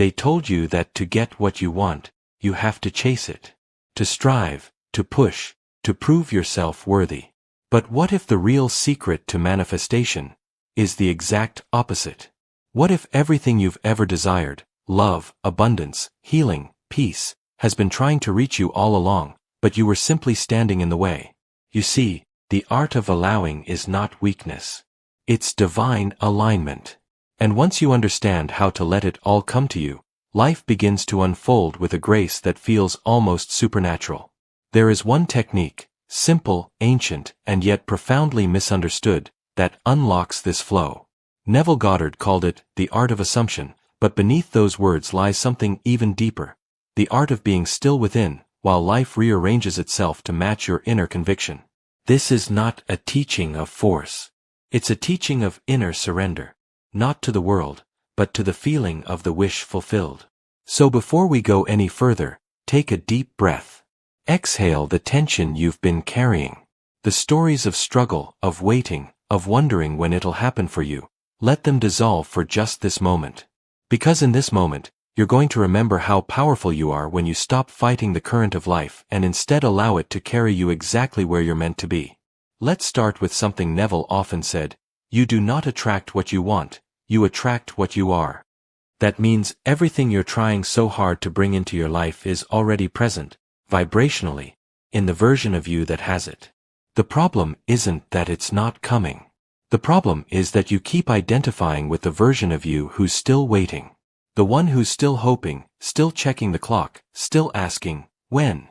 They told you that to get what you want, you have to chase it. To strive, to push, to prove yourself worthy. But what if the real secret to manifestation is the exact opposite? What if everything you've ever desired, love, abundance, healing, peace, has been trying to reach you all along, but you were simply standing in the way? You see, the art of allowing is not weakness. It's divine alignment. And once you understand how to let it all come to you, life begins to unfold with a grace that feels almost supernatural. There is one technique, simple, ancient, and yet profoundly misunderstood, that unlocks this flow. Neville Goddard called it the art of assumption, but beneath those words lies something even deeper. The art of being still within, while life rearranges itself to match your inner conviction. This is not a teaching of force. It's a teaching of inner surrender. Not to the world, but to the feeling of the wish fulfilled. So before we go any further, take a deep breath. Exhale the tension you've been carrying. The stories of struggle, of waiting, of wondering when it'll happen for you. Let them dissolve for just this moment. Because in this moment, you're going to remember how powerful you are when you stop fighting the current of life and instead allow it to carry you exactly where you're meant to be. Let's start with something Neville often said: you do not attract what you want, you attract what you are. That means everything you're trying so hard to bring into your life is already present, vibrationally, in the version of you that has it. The problem isn't that it's not coming. The problem is that you keep identifying with the version of you who's still waiting. The one who's still hoping, still checking the clock, still asking, when?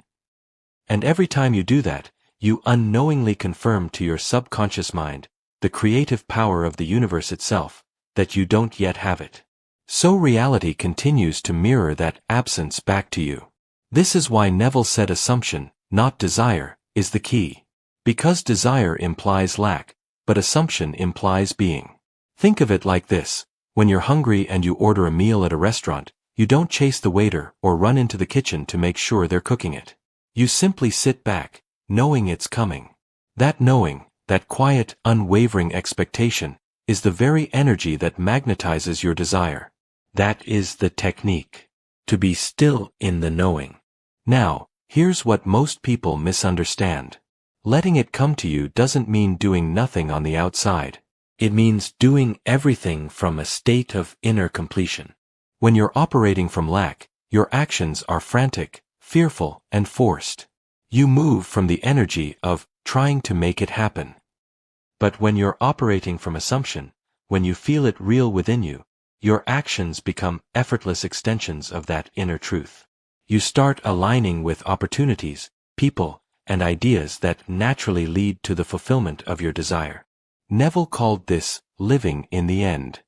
And every time you do that, you unknowingly confirm to your subconscious mind, the creative power of the universe itself, that you don't yet have it. So reality continues to mirror that absence back to you. This is why Neville said assumption, not desire, is the key. Because desire implies lack, but assumption implies being. Think of it like this: when you're hungry and you order a meal at a restaurant, you don't chase the waiter or run into the kitchen to make sure they're cooking it. You simply sit back, knowing it's coming. That knowing, that quiet, unwavering expectation, is the very energy that magnetizes your desire. That is the technique. To be still in the knowing. Now, here's what most people misunderstand. Letting it come to you doesn't mean doing nothing on the outside. It means doing everything from a state of inner completion. When you're operating from lack, your actions are frantic, fearful, and forced. You move from the energy of trying to make it happen. But when you're operating from assumption, when you feel it real within you, your actions become effortless extensions of that inner truth. You start aligning with opportunities, people, and ideas that naturally lead to the fulfillment of your desire. Neville called this living in the end.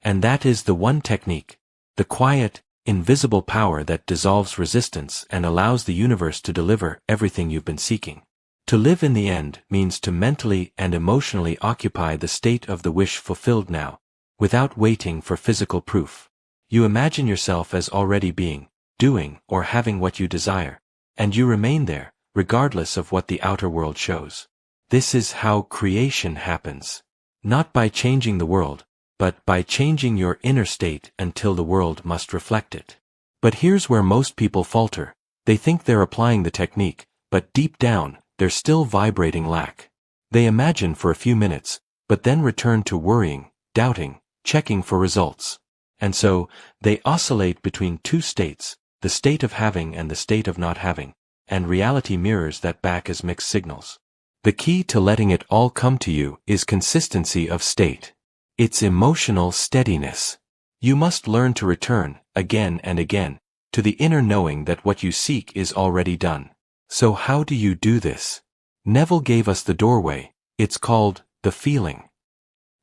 And that is the one technique, the quiet, invisible power that dissolves resistance and allows the universe to deliver everything you've been seeking. To live in the end means to mentally and emotionally occupy the state of the wish fulfilled now, without waiting for physical proof. You imagine yourself as already being, doing, or having what you desire, and you remain there, regardless of what the outer world shows. This is how creation happens. Not by changing the world, but by changing your inner state until the world must reflect it. But here's where most people falter. They think they're applying the technique, but deep down, they're still vibrating lack. They imagine for a few minutes, but then return to worrying, doubting, checking for results. And so, they oscillate between two states, the state of having and the state of not having, and reality mirrors that back as mixed signals. The key to letting it all come to you is consistency of state. It's emotional steadiness. You must learn to return, again and again, to the inner knowing that what you seek is already done. So how do you do this? Neville gave us the doorway. It's called the feeling.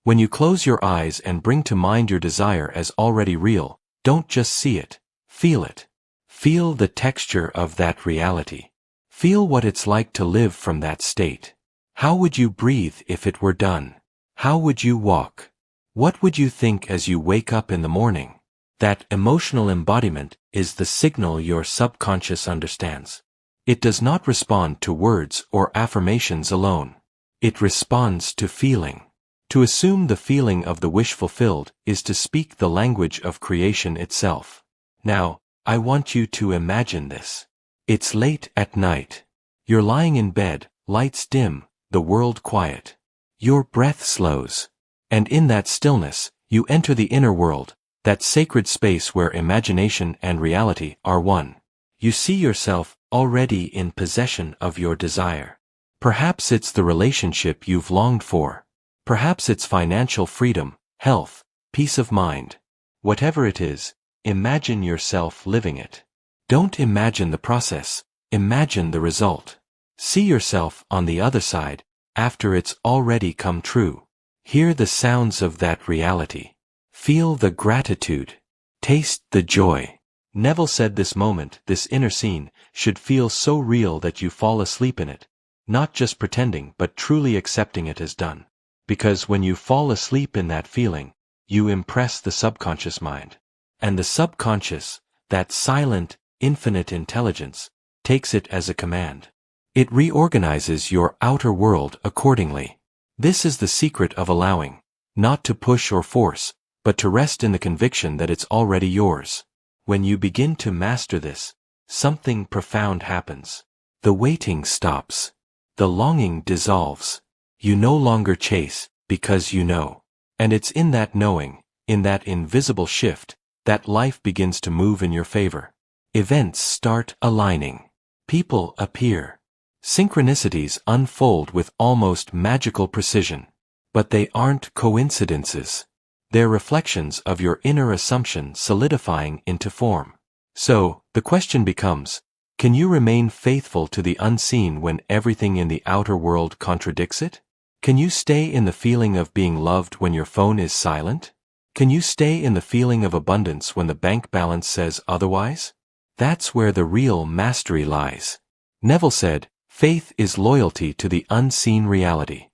When you close your eyes and bring to mind your desire as already real, don't just see it, feel it. Feel the texture of that reality. Feel what it's like to live from that state. How would you breathe if it were done? How would you walk? What would you think as you wake up in the morning? That emotional embodiment is the signal your subconscious understands. It does not respond to words or affirmations alone. It responds to feeling. To assume the feeling of the wish fulfilled is to speak the language of creation itself. Now, I want you to imagine this. It's late at night. You're lying in bed, lights dim, the world quiet. Your breath slows. And in that stillness, you enter the inner world, that sacred space where imagination and reality are one. You see yourself already in possession of your desire. Perhaps it's the relationship you've longed for. Perhaps it's financial freedom, health, peace of mind. Whatever it is, imagine yourself living it. Don't imagine the process, imagine the result. See yourself on the other side, after it's already come true. Hear the sounds of that reality. Feel the gratitude. Taste the joy. Neville said this moment, this inner scene, should feel so real that you fall asleep in it. Not just pretending but truly accepting it as done. Because when you fall asleep in that feeling, you impress the subconscious mind. And the subconscious, that silent, infinite intelligence, takes it as a command. It reorganizes your outer world accordingly. This is the secret of allowing, not to push or force, but to rest in the conviction that it's already yours. When you begin to master this, something profound happens. The waiting stops. The longing dissolves. You no longer chase, because you know. And it's in that knowing, in that invisible shift, that life begins to move in your favor. Events start aligning. People appear. Synchronicities unfold with almost magical precision. But they aren't coincidences. They're reflections of your inner assumption solidifying into form. So, the question becomes, can you remain faithful to the unseen when everything in the outer world contradicts it? Can you stay in the feeling of being loved when your phone is silent? Can you stay in the feeling of abundance when the bank balance says otherwise? That's where the real mastery lies. Neville said, faith is loyalty to the unseen reality.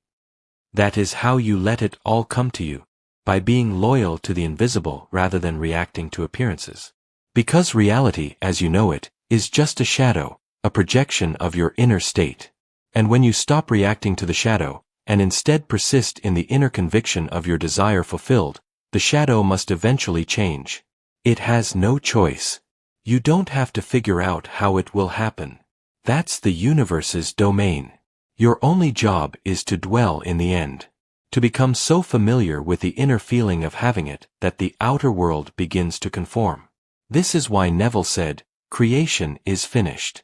That is how you let it all come to you, by being loyal to the invisible rather than reacting to appearances. Because reality, as you know it, is just a shadow, a projection of your inner state. And when you stop reacting to the shadow, and instead persist in the inner conviction of your desire fulfilled, the shadow must eventually change. It has no choice. You don't have to figure out how it will happen. That's the universe's domain. Your only job is to dwell in the end. To become so familiar with the inner feeling of having it that the outer world begins to conform. This is why Neville said, creation is finished.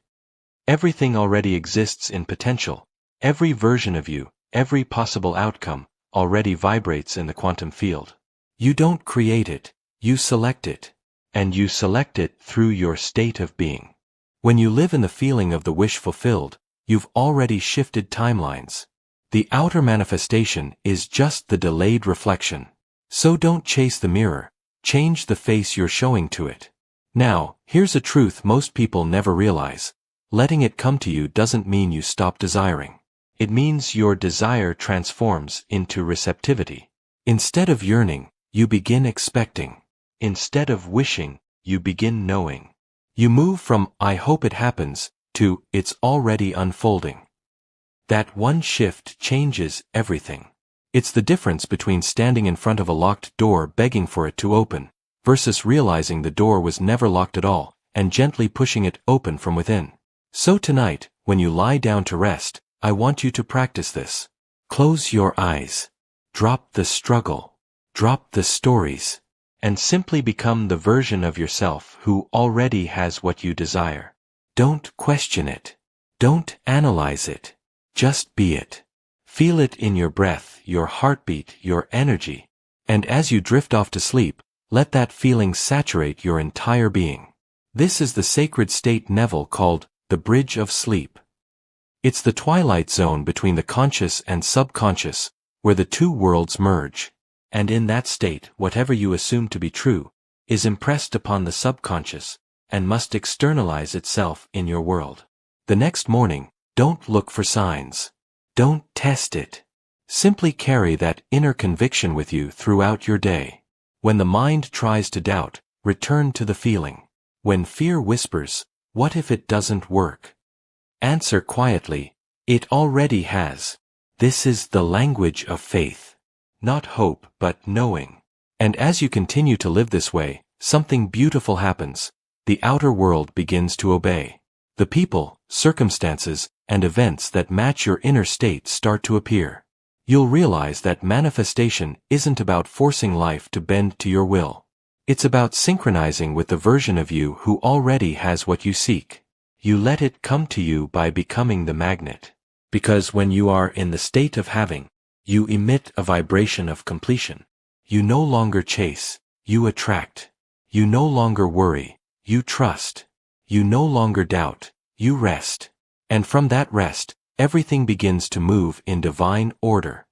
Everything already exists in potential. Every version of you, every possible outcome, already vibrates in the quantum field. You don't create it, you select it. And you select it through your state of being. When you live in the feeling of the wish fulfilled, you've already shifted timelines. The outer manifestation is just the delayed reflection. So don't chase the mirror, change the face you're showing to it. Now, here's a truth most people never realize. Letting it come to you doesn't mean you stop desiring. It means your desire transforms into receptivity. Instead of yearning, you begin expecting. Instead of wishing, you begin knowing. You move from, I hope it happens, to, it's already unfolding. That one shift changes everything. It's the difference between standing in front of a locked door begging for it to open, versus realizing the door was never locked at all, and gently pushing it open from within. So tonight, when you lie down to rest, I want you to practice this. Close your eyes. Drop the struggle. Drop the stories. And simply become the version of yourself who already has what you desire. Don't question it. Don't analyze it. Just be it. Feel it in your breath, your heartbeat, your energy. And as you drift off to sleep, let that feeling saturate your entire being. This is the sacred state Neville called the bridge of sleep. It's the twilight zone between the conscious and subconscious, where the two worlds merge. And in that state, whatever you assume to be true, is impressed upon the subconscious, and must externalize itself in your world. The next morning, don't look for signs. Don't test it. Simply carry that inner conviction with you throughout your day. When the mind tries to doubt, return to the feeling. When fear whispers, what if it doesn't work? Answer quietly, it already has. This is the language of faith. not hope but knowing. And as you continue to live this way, something beautiful happens. The outer world begins to obey. The people, circumstances, and events that match your inner state start to appear. You'll realize that manifestation isn't about forcing life to bend to your will. It's about synchronizing with the version of you who already has what you seek. You let it come to you by becoming the magnet. Because when you are in the state of having, you emit a vibration of completion. You no longer chase, you attract. You no longer worry, you trust. You no longer doubt, you rest. And from that rest, everything begins to move in divine order.